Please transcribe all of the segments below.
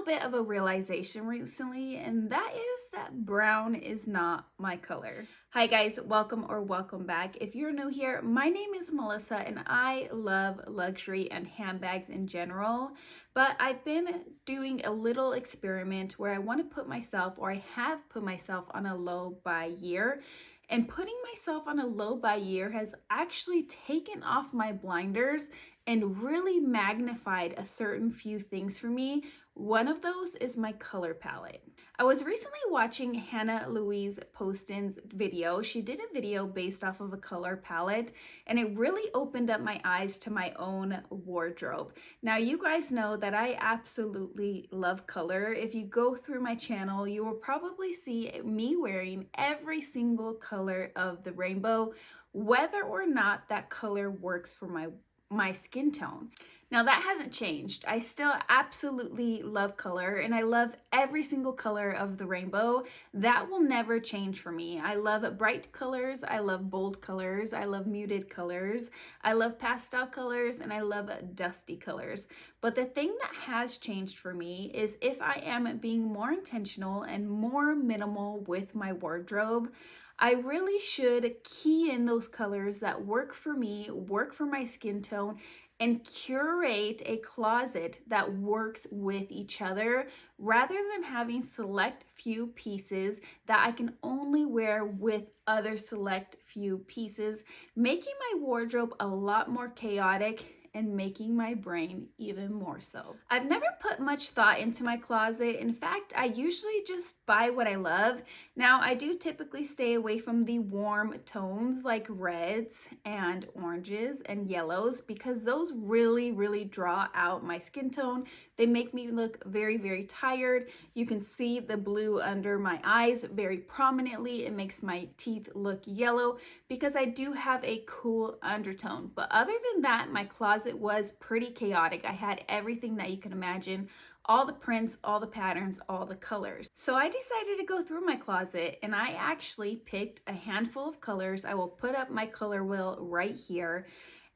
little bit of a realization recently, and that is that brown is not my color. Hi guys, welcome back. If you're new here, my name is Melissa and I love luxury and handbags in general, but I've been doing a little experiment where I want to put myself, or I have put myself, on a low buy year. And putting myself on a low buy year has actually taken off my blinders and really magnified a certain few things for me. One of those is my color palette. I was recently watching Hannah Louise Poston's video. She did a video based off of a color palette, and it really opened up my eyes to my own wardrobe. Now, you guys know that I absolutely love color. If you go through my channel, you will probably see me wearing every single color of the rainbow, whether or not that color works for my skin tone. Now that hasn't changed. I still absolutely love color, and I love every single color of the rainbow. That will never change for me. I love bright colors, I love bold colors, I love muted colors, I love pastel colors, and I love dusty colors. But the thing that has changed for me is if I am being more intentional and more minimal with my wardrobe, I really should key in those colors that work for me, work for my skin tone, and curate a closet that works with each other rather than having select few pieces that I can only wear with other select few pieces, making my wardrobe a lot more chaotic and making my brain even more so. I've never put much thought into my closet. In fact, I usually just buy what I love. Now, I do typically stay away from the warm tones like reds and oranges and yellows because those really draw out my skin tone. They make me look very tired. You can see the blue under my eyes very prominently. It makes my teeth look yellow because I do have a cool undertone. But other than that, my closet was pretty chaotic. I had everything that you can imagine, all the prints, all the patterns, all the colors. So I decided to go through my closet, and I actually picked a handful of colors. I will put up my color wheel right here.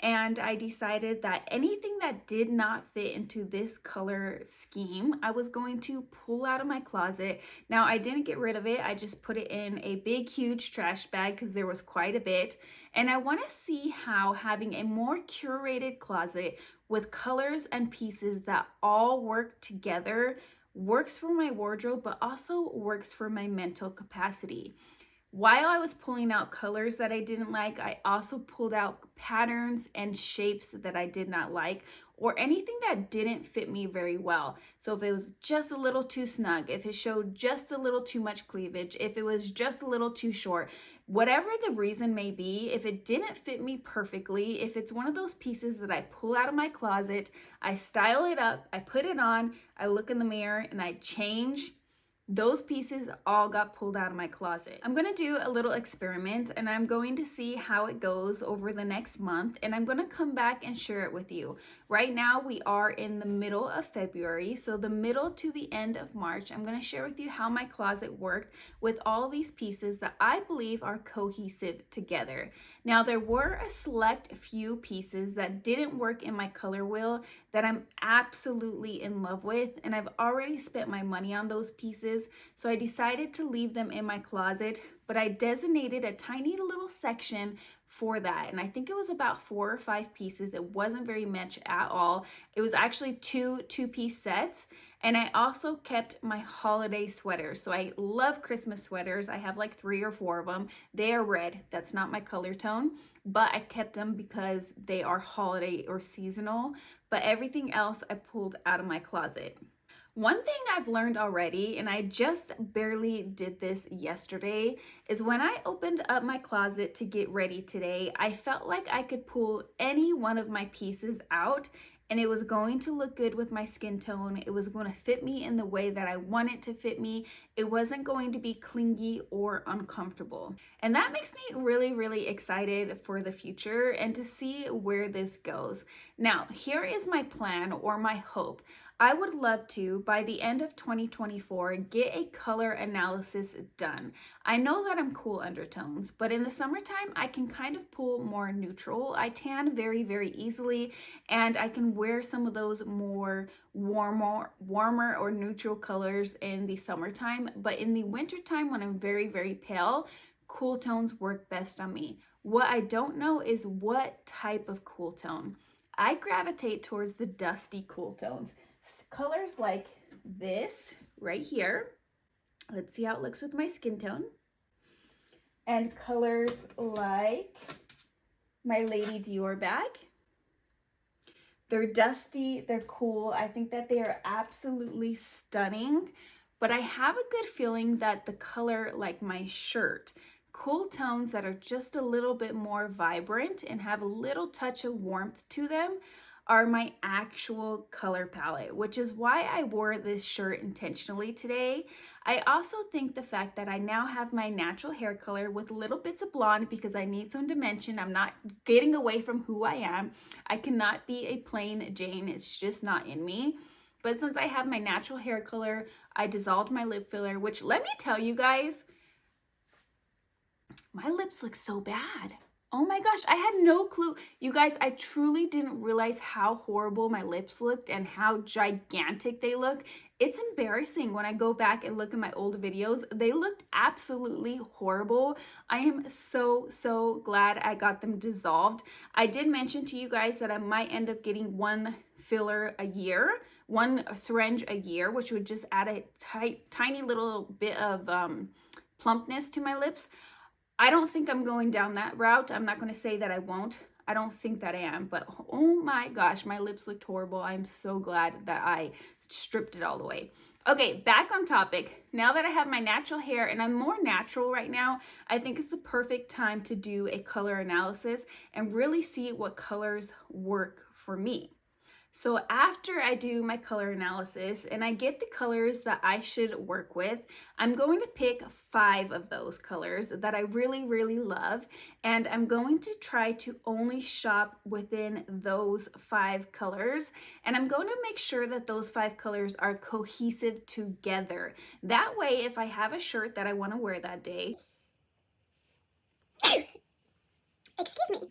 And I decided that anything that did not fit into this color scheme, I was going to pull out of my closet. Now, I didn't get rid of it. I just put it in a big, huge trash bag because there was quite a bit. And I want to see how having a more curated closet with colors and pieces that all work together works for my wardrobe, but also works for my mental capacity. While I was pulling out colors that I didn't like, I also pulled out patterns and shapes that I did not like, or anything that didn't fit me very well. So if it was just a little too snug, if it showed just a little too much cleavage, if it was just a little too short, whatever the reason may be, if it didn't fit me perfectly, if it's one of those pieces that I pull out of my closet, I style it up, I put it on, I look in the mirror, and I change, those pieces all got pulled out of my closet. I'm going to do a little experiment, and I'm going to see how it goes over the next month, and I'm going to come back and share it with you. Right now we are in the middle of February, so the middle to the end of March, I'm going to share with you how my closet worked with all these pieces that I believe are cohesive together. Now, there were a select few pieces that didn't work in my color wheel that I'm absolutely in love with, and I've already spent my money on those pieces. So I decided to leave them in my closet, but I designated a tiny little section for that. And I think it was about 4 or 5 pieces. It wasn't very much at all. It was actually two-piece sets. And I also kept my holiday sweaters. So I love Christmas sweaters. I have like 3 or 4 of them. They are red. That's not my color tone, but I kept them because they are holiday or seasonal. But everything else I pulled out of my closet. One thing I've learned already, and I just barely did this yesterday, is when I opened up my closet to get ready today, I felt like I could pull any one of my pieces out and it was going to look good with my skin tone. It was going to fit me in the way that I want it to fit me. It wasn't going to be clingy or uncomfortable. And that makes me really excited for the future and to see where this goes. Now, here is my plan or my hope. I would love to, by the end of 2024, get a color analysis done. I know that I'm cool undertones, but in the summertime, I can kind of pull more neutral. I tan very, very easily, and I can wear some of those more warmer or neutral colors in the summertime. But in the wintertime, when I'm very, very pale, cool tones work best on me. What I don't know is what type of cool tone. I gravitate towards the dusty cool tones. Colors like this right here. Let's see how it looks with my skin tone. And colors like my Lady Dior bag. They're dusty, they're cool. I think that they are absolutely stunning, but I have a good feeling that the color like my shirt, cool tones that are just a little bit more vibrant and have a little touch of warmth to them, are my actual color palette, which is why I wore this shirt intentionally today. I also think the fact that I now have my natural hair color with little bits of blonde because I need some dimension. I'm not getting away from who I am. I cannot be a plain Jane. It's just not in me. But since I have my natural hair color, I dissolved my lip filler, which, let me tell you guys, my lips look so bad. Oh my gosh, I had no clue. You guys, I truly didn't realize how horrible my lips looked and how gigantic they look. It's embarrassing when I go back and look at my old videos. They looked absolutely horrible. I am so glad I got them dissolved. I did mention to you guys that I might end up getting one filler a year, one syringe a year, which would just add a tiny little bit of plumpness to my lips. I don't think I'm going down that route. I'm not going to say that I won't. I don't think that I am, but oh my gosh, my lips looked horrible. I'm so glad that I stripped it all the way. Okay, back on topic. Now that I have my natural hair and I'm more natural right now, I think it's the perfect time to do a color analysis and really see what colors work for me. So after I do my color analysis and I get the colors that I should work with, I'm going to pick 5 of those colors that I really love, and I'm going to try to only shop within those 5 colors, and I'm going to make sure that those 5 colors are cohesive together. That way, if I have a shirt that I want to wear that day, excuse me.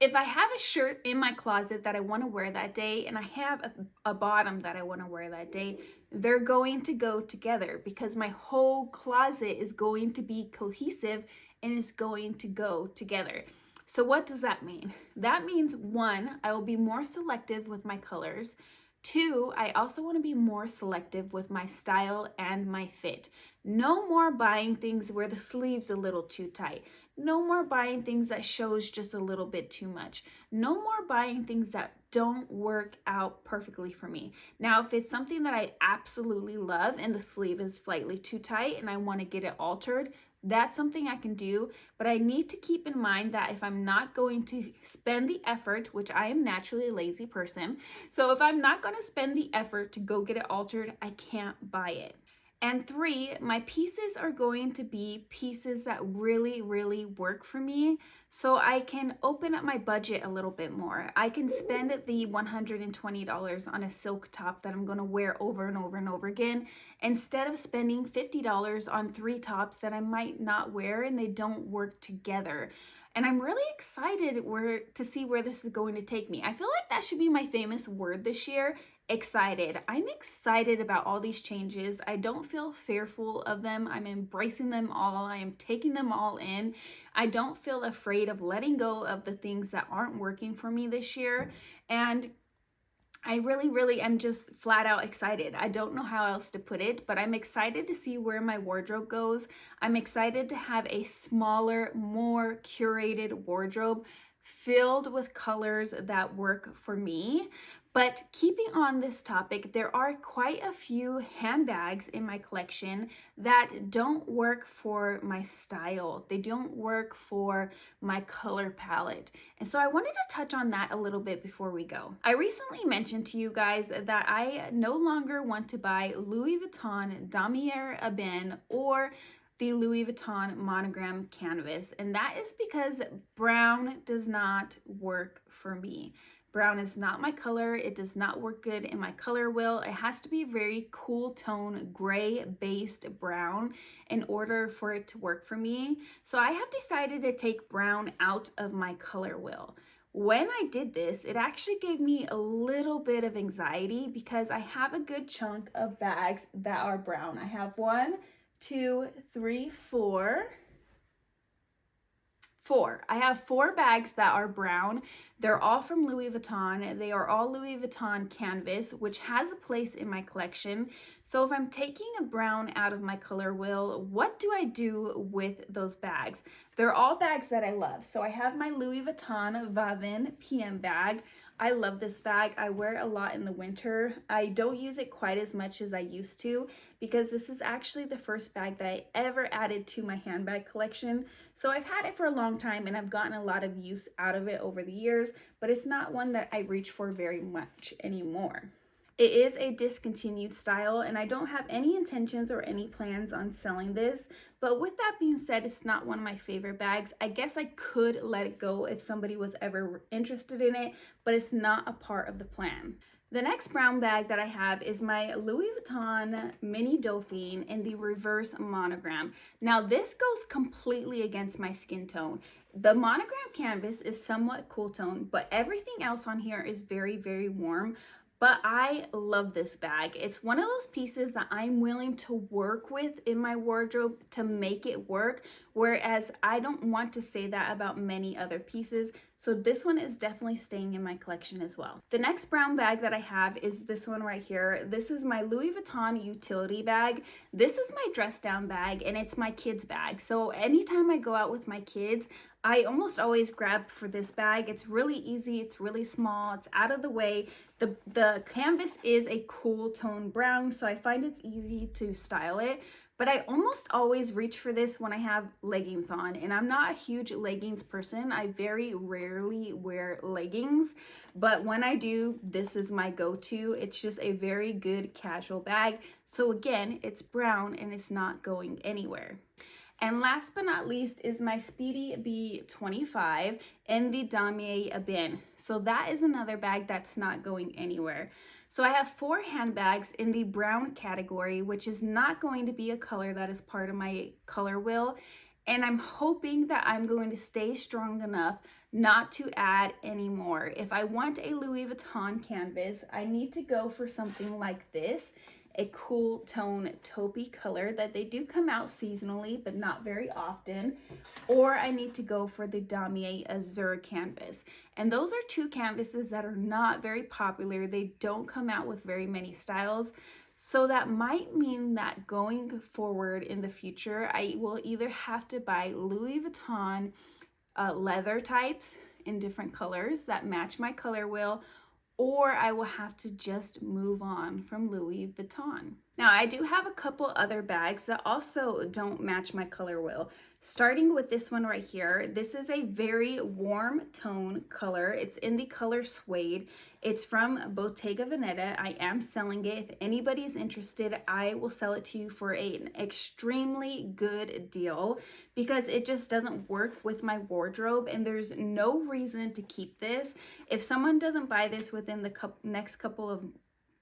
If I have a shirt in my closet that I want to wear that day and I have a bottom that I want to wear that day, they're going to go together because my whole closet is going to be cohesive and it's going to go together. So what does that mean? That means 1, I will be more selective with my colors. 2, I also want to be more selective with my style and my fit. No more buying things where the sleeve's a little too tight. No more buying things that shows just a little bit too much. No more buying things that don't work out perfectly for me. Now, if it's something that I absolutely love and the sleeve is slightly too tight and I want to get it altered, that's something I can do, but I need to keep in mind that if I'm not going to spend the effort, which I am naturally a lazy person, so if I'm not going to spend the effort to go get it altered, I can't buy it. And 3, my pieces are going to be pieces that really work for me, so I can open up my budget a little bit more. I can spend the $120 on a silk top that I'm going to wear over and over again, instead of spending $50 on 3 tops that I might not wear and they don't work together. And I'm really excited to see where this is going to take me. I feel like that should be my famous word this year. Excited. I'm excited about all these changes. I don't feel fearful of them. I'm embracing them all. I am taking them all in. I don't feel afraid of letting go of the things that aren't working for me this year. And I really am just flat out excited. I don't know how else to put it, but I'm excited to see where my wardrobe goes. I'm excited to have a smaller, more curated wardrobe filled with colors that work for me. But keeping on this topic, there are quite a few handbags in my collection that don't work for my style. They don't work for my color palette. And so I wanted to touch on that a little bit before we go. I recently mentioned to you guys that I no longer want to buy Louis Vuitton Damier Ebene or the Louis Vuitton Monogram canvas, and that is because brown does not work for me. Brown is not my color. It does not work good in my color wheel. It has to be very cool tone, gray based brown in order for it to work for me. So I have decided to take brown out of my color wheel. When I did this, it actually gave me a little bit of anxiety because I have a good chunk of bags that are brown. I have 1, 2, 3, 4. I have 4 bags that are brown. They're all from Louis Vuitton. They are all Louis Vuitton canvas, which has a place in my collection. So if I'm taking a brown out of my color wheel, what do I do with those bags? They're all bags that I love. So I have my Louis Vuitton Vavin PM bag. I love this bag. I wear it a lot in the winter. I don't use it quite as much as I used to because this is actually the first bag that I ever added to my handbag collection. So I've had it for a long time and I've gotten a lot of use out of it over the years, but it's not one that I reach for very much anymore. It is a discontinued style and I don't have any intentions or any plans on selling this, but with that being said, it's not one of my favorite bags. I guess I could let it go if somebody was ever interested in it, but it's not a part of the plan. The next brown bag that I have is my Louis Vuitton Mini Dauphine in the reverse monogram. Now this goes completely against my skin tone. The monogram canvas is somewhat cool tone, but everything else on here is very, very warm. But I love this bag. It's one of those pieces that I'm willing to work with in my wardrobe to make it work, whereas I don't want to say that about many other pieces. So this one is definitely staying in my collection as well. The next brown bag that I have is this one right here. This is my Louis Vuitton utility bag. This is my dress down bag and it's my kids bag. So anytime I go out with my kids, I almost always grab for this bag. It's really easy, it's really small, it's out of the way. The canvas is a cool tone brown, so I find it's easy to style it. But I almost always reach for this when I have leggings on, and I'm not a huge leggings person. I very rarely wear leggings, but when I do, this is my go-to. It's just a very good casual bag. So again, it's brown and it's not going anywhere. And last but not least is my Speedy B25 in the Damier Ebene. So that is another bag that's not going anywhere. So I have 4 handbags in the brown category, which is not going to be a color that is part of my color wheel. And I'm hoping that I'm going to stay strong enough not to add any more. If I want a Louis Vuitton canvas, I need to go for something like this. A cool tone taupey color that they do come out seasonally but not very often, or I need to go for the Damier Azure canvas, and those are 2 canvases that are not very popular. They don't come out with very many styles, so that might mean that going forward in the future I will either have to buy Louis Vuitton leather types in different colors that match my color wheel, or I will have to just move on from Louis Vuitton. Now, I do have a couple other bags that also don't match my color wheel. Starting with this one right here. This is a very warm tone color. It's in the color suede. It's from Bottega Veneta. I am selling it. If anybody's interested, I will sell it to you for an extremely good deal because it just doesn't work with my wardrobe and there's no reason to keep this. If someone doesn't buy this within the next couple of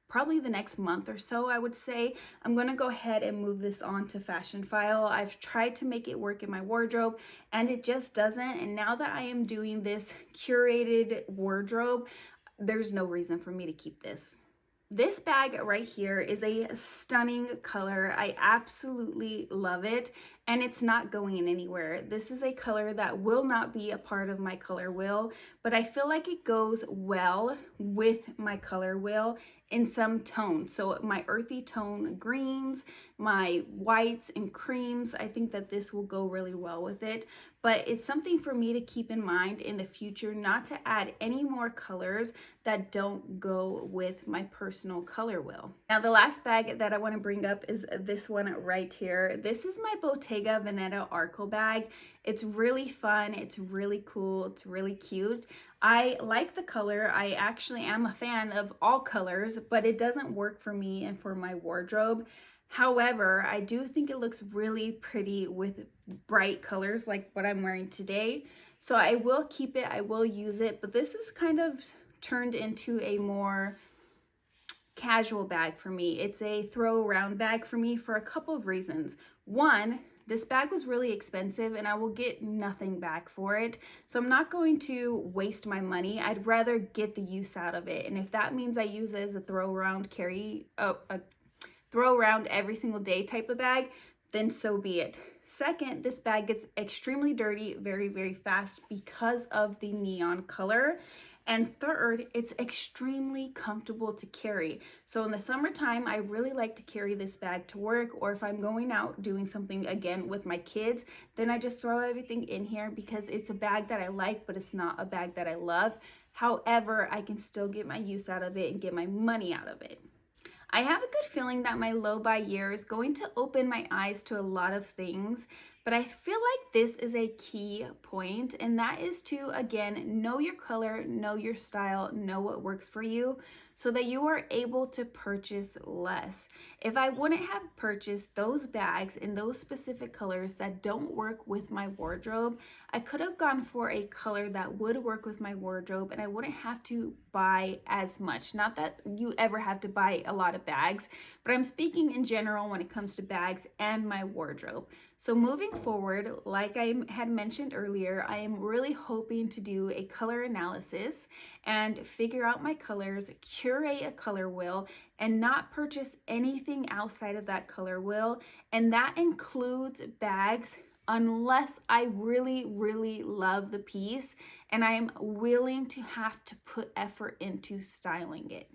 probably the next month or so, I would say, I'm gonna go ahead and move this on to Fashion File. I've tried to make it work in my wardrobe and it just doesn't. And now that I am doing this curated wardrobe, there's no reason for me to keep this. This bag right here is a stunning color. I absolutely love it and it's not going anywhere. This is a color that will not be a part of my color wheel, but I feel like it goes well with my color wheel in some tones. So my earthy tone greens, my whites and creams, I think that this will go really well with it. But it's something for me to keep in mind in the future, not to add any more colors that don't go with my personal color wheel. Now the last bag that I want to bring up is this one right here. This is my Bottega Veneta Arco bag. It's really fun, it's really cool, it's really cute. I like the color. I actually am a fan of all colors, but it doesn't work for me and for my wardrobe. However, I do think it looks really pretty with bright colors like what I'm wearing today. So I will keep it, I will use it, but this is kind of turned into a more casual bag for me. It's a throw around bag for me for a couple of reasons. One, this bag was really expensive and I will get nothing back for it. So I'm not going to waste my money. I'd rather get the use out of it. And if that means I use it as a throw around throw around every single day type of bag, then so be it. Second, this bag gets extremely dirty very, very fast because of the neon color. And third, it's extremely comfortable to carry. So in the summertime, I really like to carry this bag to work, or if I'm going out doing something again with my kids, then I just throw everything in here because it's a bag that I like, but it's not a bag that I love. However, I can still get my use out of it and get my money out of it. I have a good feeling that my low buy year is going to open my eyes to a lot of things, but I feel like this is a key point, and that is to, again, know your color, know your style, know what works for you so that you are able to purchase less. If I wouldn't have purchased those bags in those specific colors that don't work with my wardrobe, I could have gone for a color that would work with my wardrobe and I wouldn't have to buy as much. Not that you ever have to buy a lot of bags, but I'm speaking in general when it comes to bags and my wardrobe. So moving forward, like I had mentioned earlier, I am really hoping to do a color analysis and figure out my colors, curate a color wheel, and not purchase anything outside of that color wheel. And that includes bags unless I really, really love the piece and I am willing to have to put effort into styling it.